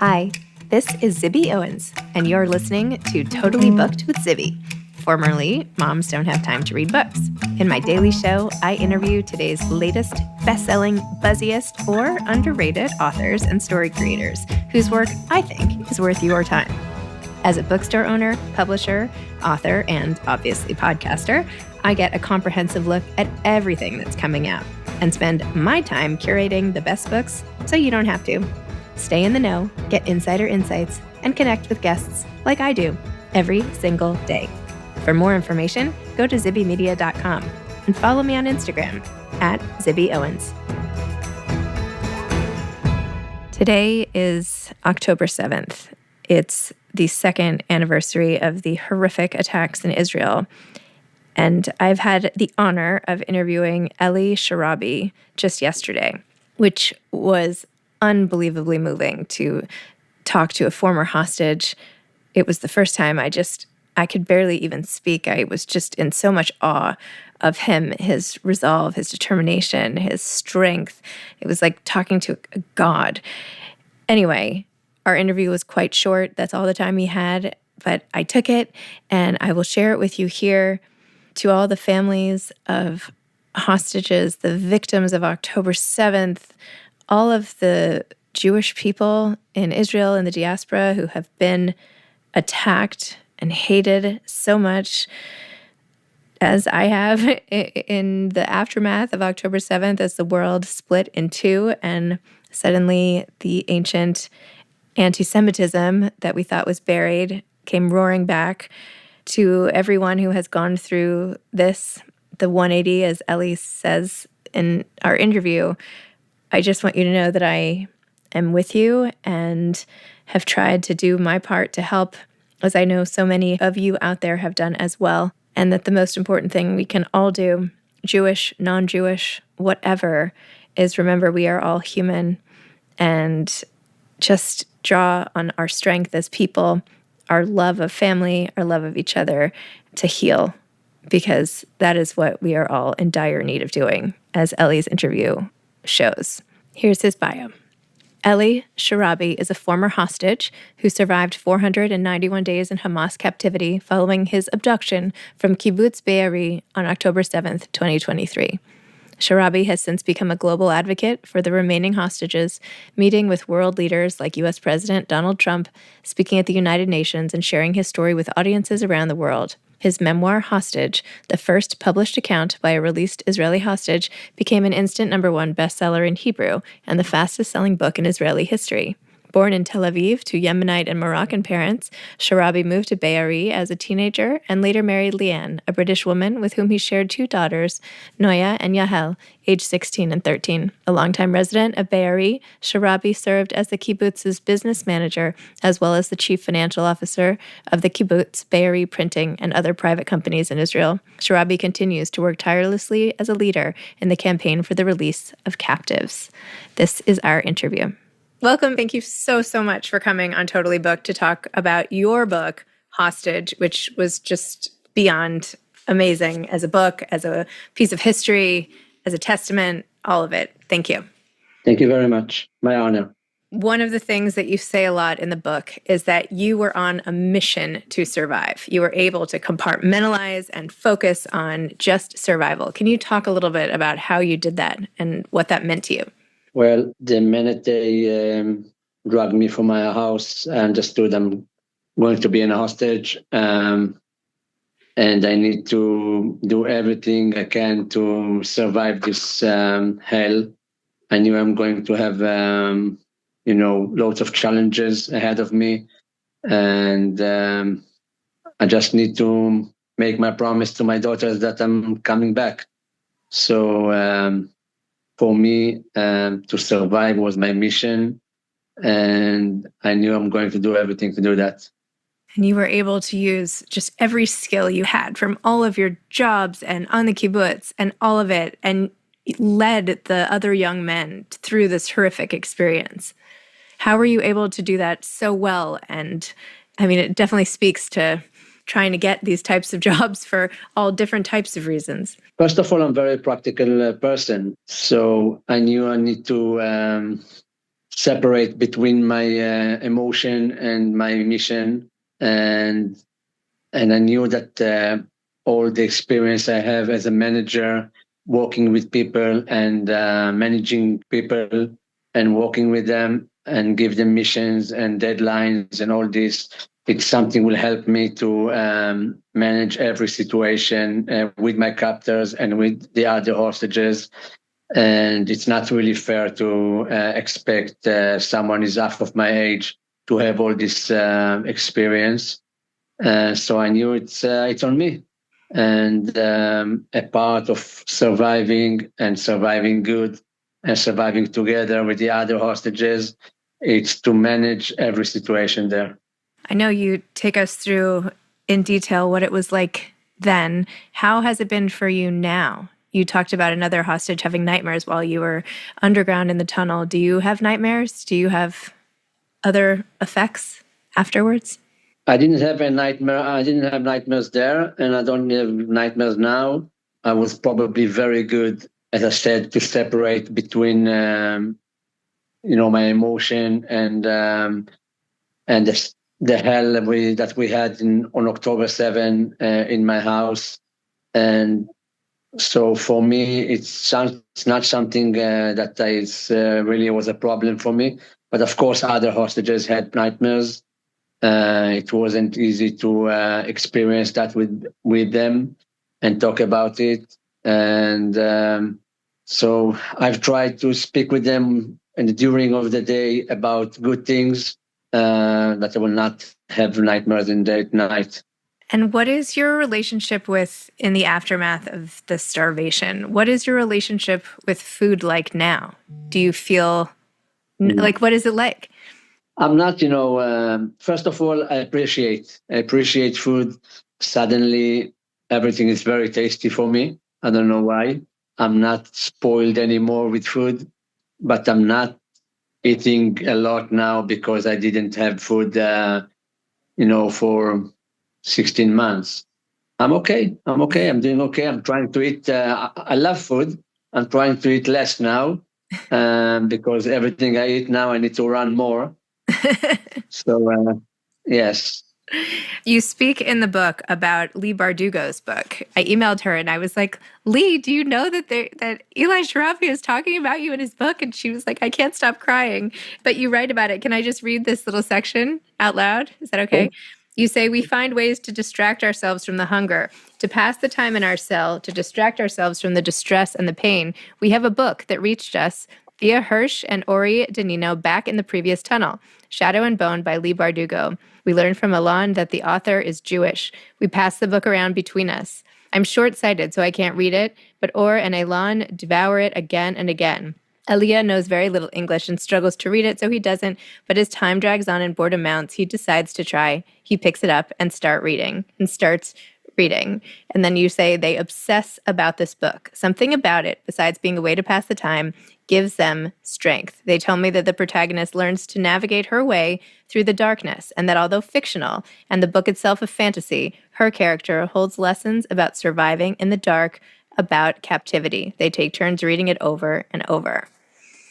Hi, this is Zibby Owens, and you're listening to Totally Booked with Zibby, formerly Moms Don't Have Time to Read Books. In my daily show, I interview today's latest best-selling, buzziest, or underrated authors and story creators whose work I think is worth your time. As a bookstore owner, publisher, author, and obviously podcaster, I get a comprehensive look at everything that's coming out and spend my time curating the best books so you don't have to. Stay in the know, get insider insights, and connect with guests like I do every single day. For more information, go to zibbymedia.com and follow me on Instagram at ZibbyOwens. Today is October 7th. It's the second anniversary of the horrific attacks in Israel. And I've had the honor of interviewing Eli Sharabi just yesterday, which was unbelievably moving to talk to a former hostage. It was the first time I could barely even speak. I was just in so much awe of him, his resolve, his determination, his strength. It was like talking to a god. Anyway, our interview was quite short. That's all the time he had, but I took it and I will share it with you here. To all the families of hostages, the victims of October 7th, all of the Jewish people in Israel and the diaspora who have been attacked and hated so much as I have in the aftermath of October 7th as the world split in two and suddenly the ancient anti-Semitism that we thought was buried came roaring back. To everyone who has gone through this, the 180, as Eli says in our interview, I just want you to know that I am with you and have tried to do my part to help, as I know so many of you out there have done as well, and that the most important thing we can all do, Jewish, non-Jewish, whatever, is remember we are all human and just draw on our strength as people, our love of family, our love of each other to heal, because that is what we are all in dire need of doing, as Eli's interview shows. Here's his bio. Eli Sharabi is a former hostage who survived 491 days in Hamas captivity following his abduction from Kibbutz Be'eri on October 7th, 2023. Sharabi has since become a global advocate for the remaining hostages, meeting with world leaders like U.S. President Donald Trump, speaking at the United Nations, and sharing his story with audiences around the world. His memoir, Hostage, the first published account by a released Israeli hostage, became an instant #1 bestseller in Hebrew and the fastest-selling book in Israeli history. Born in Tel Aviv to Yemenite and Moroccan parents, Sharabi moved to Be'eri as a teenager and later married Leanne, a British woman with whom he shared two daughters, Noya and Yahel, aged 16 and 13. A longtime resident of Be'eri, Sharabi served as the kibbutz's business manager as well as the chief financial officer of the kibbutz, Be'eri Printing, and other private companies in Israel. Sharabi continues to work tirelessly as a leader in the campaign for the release of captives. This is our interview. Welcome. Thank you so much for coming on Totally Booked to talk about your book, Hostage, which was just beyond amazing as a book, as a piece of history, as a testament, all of it. Thank you. Thank you very much. My honor. One of the things that you say a lot in the book is that you were on a mission to survive. You were able to compartmentalize and focus on just survival. Can you talk a little bit about how you did that and what that meant to you? Well, the minute they dragged me from my house, I understood I'm going to be in a hostage, and I need to do everything I can to survive this hell. I knew I'm going to have, loads of challenges ahead of me, and I just need to make my promise to my daughters that I'm coming back. So for me, to survive was my mission, and I knew I'm going to do everything to do that. And you were able to use just every skill you had from all of your jobs and on the kibbutz and all of it, and led the other young men through this horrific experience. How were you able to do that so well? And I mean, it definitely speaks to trying to get these types of jobs for all different types of reasons. First of all, I'm a very practical person. So I knew I need to separate between my emotion and my mission, and I knew that all the experience I have as a manager, working with people and managing people and working with them and give them missions and deadlines and all this, it's something will help me to manage every situation with my captors and with the other hostages. And it's not really fair to expect someone is half of my age to have all this experience. So I knew it's on me, and a part of surviving and surviving good and surviving together with the other hostages, it's to manage every situation there. I know you take us through in detail what it was like then. How has it been for you now? You talked about another hostage having nightmares while you were underground in the tunnel. Do you have nightmares? Do you have other effects afterwards? I didn't have a nightmare. I didn't have nightmares there, and I don't have nightmares now. I was probably very good, as I said, to separate between my emotion and the hell that we had on October 7 in my house. And so for me, it's not something that is really was a problem for me. But of course, other hostages had nightmares. It wasn't easy to experience that with them and talk about it. And so I've tried to speak with them and during of the day about good things, that I will not have nightmares in the night. And what is your relationship in the aftermath of the starvation? What is your relationship with food like now? Do you feel like, what is it like? I'm not, first of all, I appreciate food. Suddenly, everything is very tasty for me. I don't know why. I'm not spoiled anymore with food, but I'm not eating a lot now because I didn't have food, for 16 months. I'm okay. I'm doing okay. I'm trying to eat. I love food. I'm trying to eat less now because everything I eat now, I need to run more. So, yes. You speak in the book about Leigh Bardugo's book. I emailed her and I was like, Leigh, do you know that Eli Sharabi is talking about you in his book? And she was like, I can't stop crying. But you write about it. Can I just read this little section out loud? Is that okay? You say, we find ways to distract ourselves from the hunger, to pass the time in our cell, to distract ourselves from the distress and the pain. We have a book that reached us via Hirsch and Ori Danino back in the previous tunnel, Shadow and Bone by Leigh Bardugo. We learned from Alon that the author is Jewish. We pass the book around between us. I'm short-sighted, so I can't read it, but Or and Alon devour it again and again. Aliyah knows very little English and struggles to read it, so he doesn't, but as time drags on and boredom mounts, he decides to try. He picks it up and starts reading. And then you say they obsess about this book. Something about it, besides being a way to pass the time, gives them strength. They tell me that the protagonist learns to navigate her way through the darkness, and that although fictional, and the book itself a fantasy, her character holds lessons about surviving in the dark, about captivity. They take turns reading it over and over.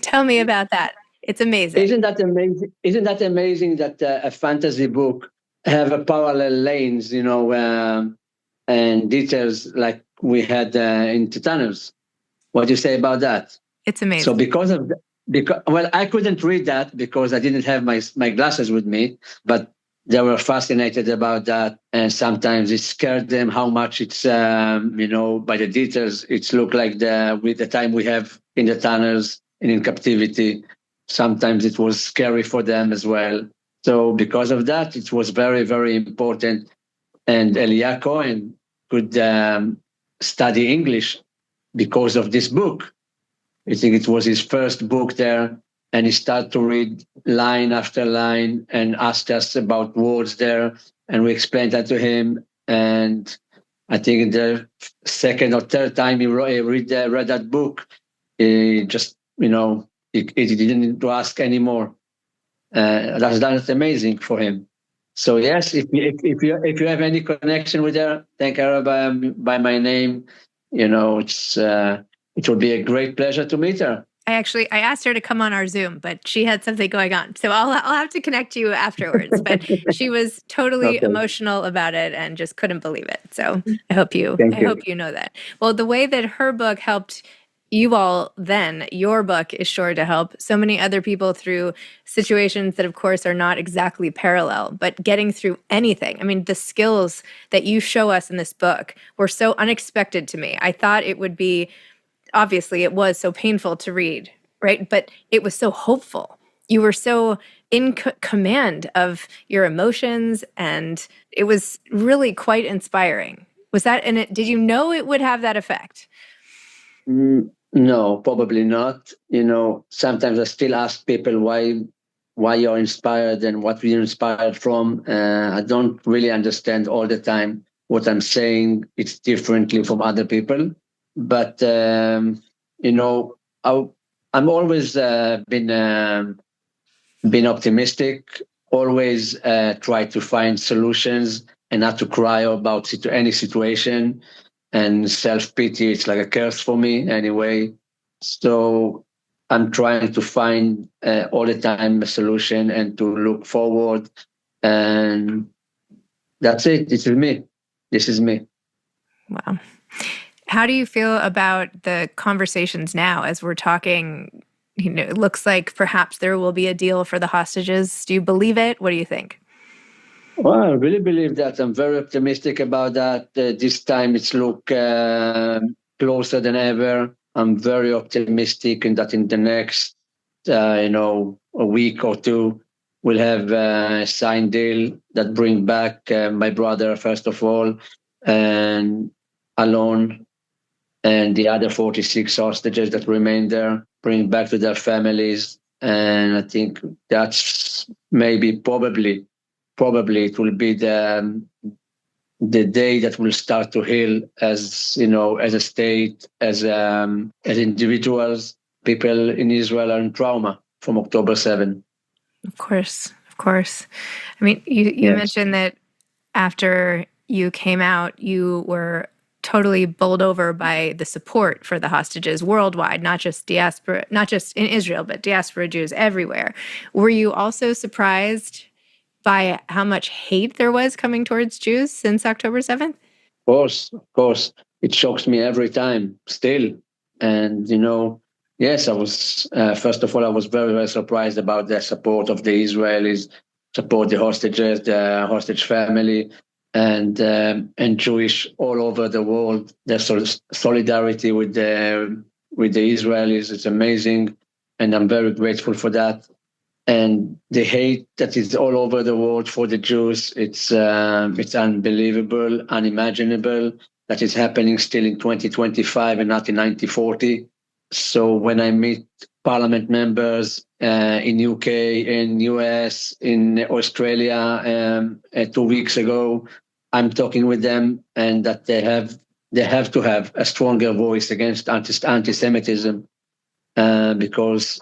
Tell me about that. It's amazing. Isn't that amazing? Isn't that amazing that a fantasy book have a parallel lanes, and details like we had in Titanus? What do you say about that? It's amazing. So well, I couldn't read that because I didn't have my glasses with me, but they were fascinated about that. And sometimes it scared them how much it's, by the details, it's looked like with the time we have in the tunnels and in captivity. Sometimes it was scary for them as well. So because of that, it was very, very important. And Elia Cohen could study English because of this book. I think it was his first book there, and he started to read line after line and asked us about words there, and we explained that to him. And I think the second or third time he read that book, he just, he didn't need to ask anymore. That's amazing for him. So yes, if you have any connection with her, thank her by my name. It would be a great pleasure to meet her. I asked her to come on our Zoom, but she had something going on. So I'll have to connect you afterwards. But she was totally Okay. emotional about it and just couldn't believe it. So I Thank you. hope you know that. Well, the way that her book helped you all then, your book is sure to help so many other people through situations that, of course, are not exactly parallel, but getting through anything. I mean, the skills that you show us in this book were so unexpected to me. I thought it would be, obviously, it was so painful to read, right? But it was so hopeful. You were so in command of your emotions, and it was really quite inspiring. Was that, and it, did you know it would have that effect? No, probably not. Sometimes I still ask people why you're inspired and what you're inspired from. I don't really understand all the time what I'm saying. It's differently from other people, but you know, I, I'm always been optimistic. Always try to find solutions and not to cry about any situation. And self pity, it's like a curse for me anyway. So I'm trying to find all the time a solution and to look forward. And that's it. This is me. This is me. Wow. How do you feel about the conversations now as we're talking? It looks like perhaps there will be a deal for the hostages. Do you believe it? What do you think? Well, I really believe that. I'm very optimistic about that. This time it's look closer than ever. I'm very optimistic in that in the next, a week or two, we'll have a signed deal that bring back my brother, first of all, and alone, and the other 46 hostages that remain there, bring back to their families. And I think that's maybe probably it will be the day that will start to heal as a state, as individuals. People in Israel are in trauma from October 7. Of course. Of course. I mean, you Yes. mentioned that after you came out, you were totally bowled over by the support for the hostages worldwide, not just diaspora, not just in Israel, but diaspora Jews everywhere. Were you also surprised by how much hate there was coming towards Jews since October 7th? Of course, it shocks me every time still. And, yes, I was, first of all, I was very, very surprised about the support of the Israelis, support the hostages, the hostage family, and Jewish all over the world. Their solidarity with the Israelis is amazing. And I'm very grateful for that. And the hate that is all over the world for the Jews, it's unbelievable, unimaginable that is happening still in 2025 and not in 1940. So when I meet parliament members in UK, in US, in Australia, 2 weeks ago, I'm talking with them, and that they have to have a stronger voice against anti-Semitism, because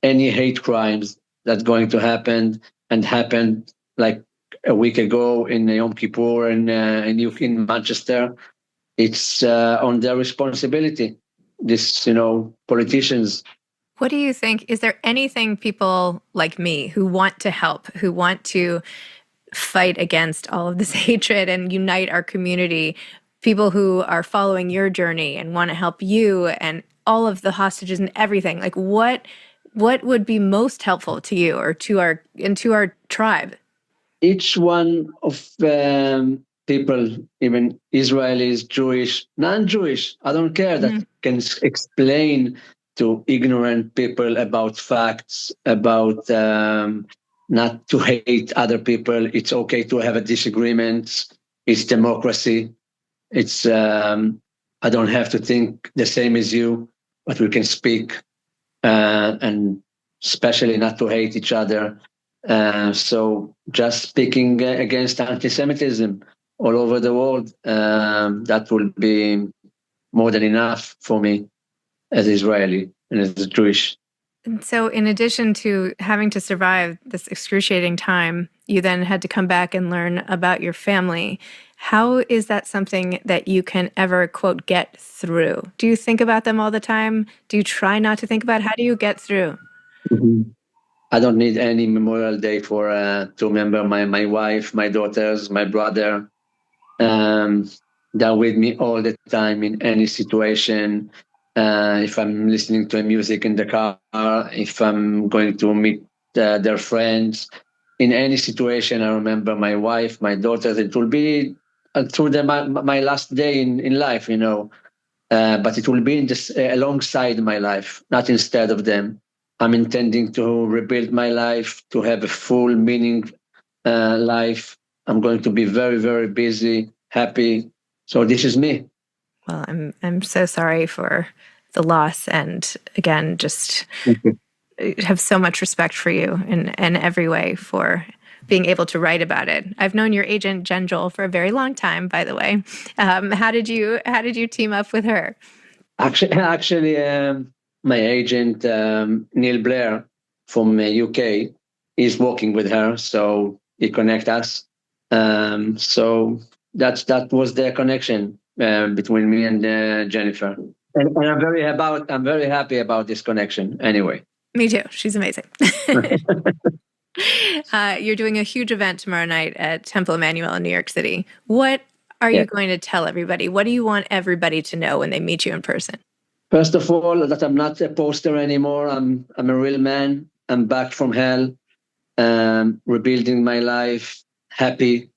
any hate crimes that's going to happen and happened like a week ago in Yom Kippur and in Manchester, it's on their responsibility. This, politicians. What do you think? Is there anything people like me who want to help, who want to fight against all of this hatred and unite our community, people who are following your journey and want to help you and all of the hostages and everything, like what would be most helpful to you or to our tribe? Each one of people, even Israelis, Jewish, non-Jewish, I don't care, that can explain to ignorant people about facts, about not to hate other people. It's okay to have a disagreement. It's democracy. It's I don't have to think the same as you, but we can speak, and especially not to hate each other. So just speaking against anti-Semitism all over the world, that will be more than enough for me as Israeli and as Jewish. And so, in addition to having to survive this excruciating time You then had to come back and learn about your family. How is that something that you can ever, quote, get through? Do you think about them all the time? Do you try not to think about how do you get through? Mhm. I don't need any Memorial Day for to remember my wife, my daughters, my brother. Um, they're with me all the time in any situation. If I'm listening to music in the car, if I'm going to meet their friends, in any situation, I remember my wife, my daughters. It will be through my last day in life, but it will be just alongside my life, not instead of them. I'm intending to rebuild my life, to have a full meaning life. I'm going to be very, very busy, happy. So this is me. Well, I'm so sorry for the loss, and again, just have so much respect for you in every way for being able to write about it. I've known your agent Jen Joel for a very long time, by the way. How did you team up with her? Actually, my agent Neil Blair from UK is working with her, so he connect us. So that was the connection between me and Jennifer, and I'm very happy about this connection. Anyway, Me too. She's amazing. You're doing a huge event tomorrow night at Temple Emmanuel in New York City. What are yeah. you going to tell everybody? What do you want everybody to know when they meet you in person? First of all, that I'm not a poster anymore. I'm a real man. I'm back from hell, rebuilding my life, happy,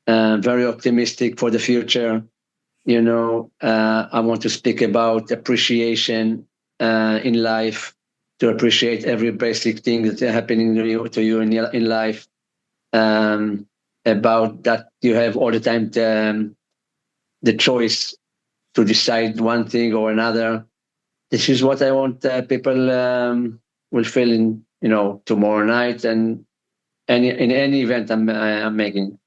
very optimistic for the future. I want to speak about appreciation in life, to appreciate every basic thing that's happening to you in life. About that, you have all the time the choice to decide one thing or another. This is what I want people will feel in tomorrow night and in any event I'm making.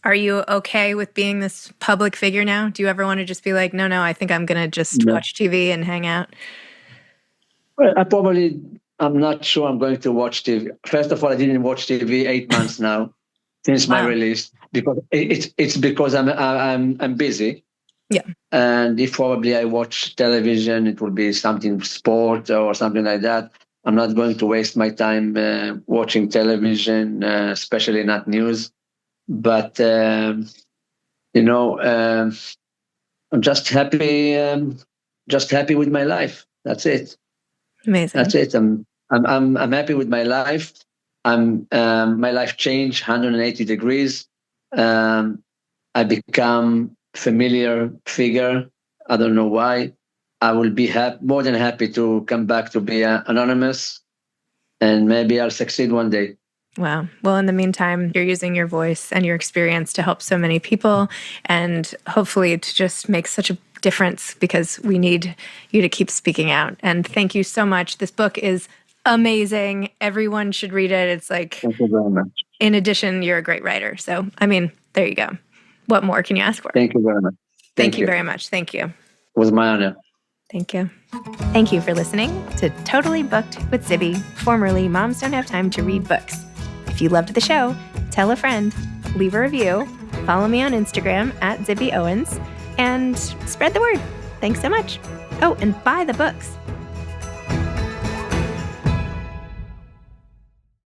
Are you okay with being this public figure now? Do you ever want to just be like, no, I think I'm going to just No. watch TV and hang out? Well, I'm not sure I'm going to watch TV. First of all, I didn't watch TV 8 months now since my Wow. release because it's because I'm busy. Yeah. And if probably I watch television, it will be something sport or something like that. I'm not going to waste my time watching television, especially not news. But I'm just happy with my life. That's it. Amazing. That's it. I'm happy with my life. My life changed 180 degrees. I become familiar figure. I don't know why. I will be more than happy to come back to be anonymous, and maybe I'll succeed one day. Wow. Well, in the meantime, you're using your voice and your experience to help so many people and hopefully to just make such a difference because we need you to keep speaking out. And thank you so much. This book is amazing. Everyone should read it. It's like, thank you very much. In addition, you're a great writer. So, there you go. What more can you ask for? Thank you very much. Thank you very much. Thank you. It was my honor. Thank you. Thank you for listening to Totally Booked with Zibby, formerly Moms Don't Have Time to Read Books. If you loved the show, tell a friend, leave a review, follow me on Instagram @ZibbyOwens, and spread the word. Thanks so much. Oh, and buy the books.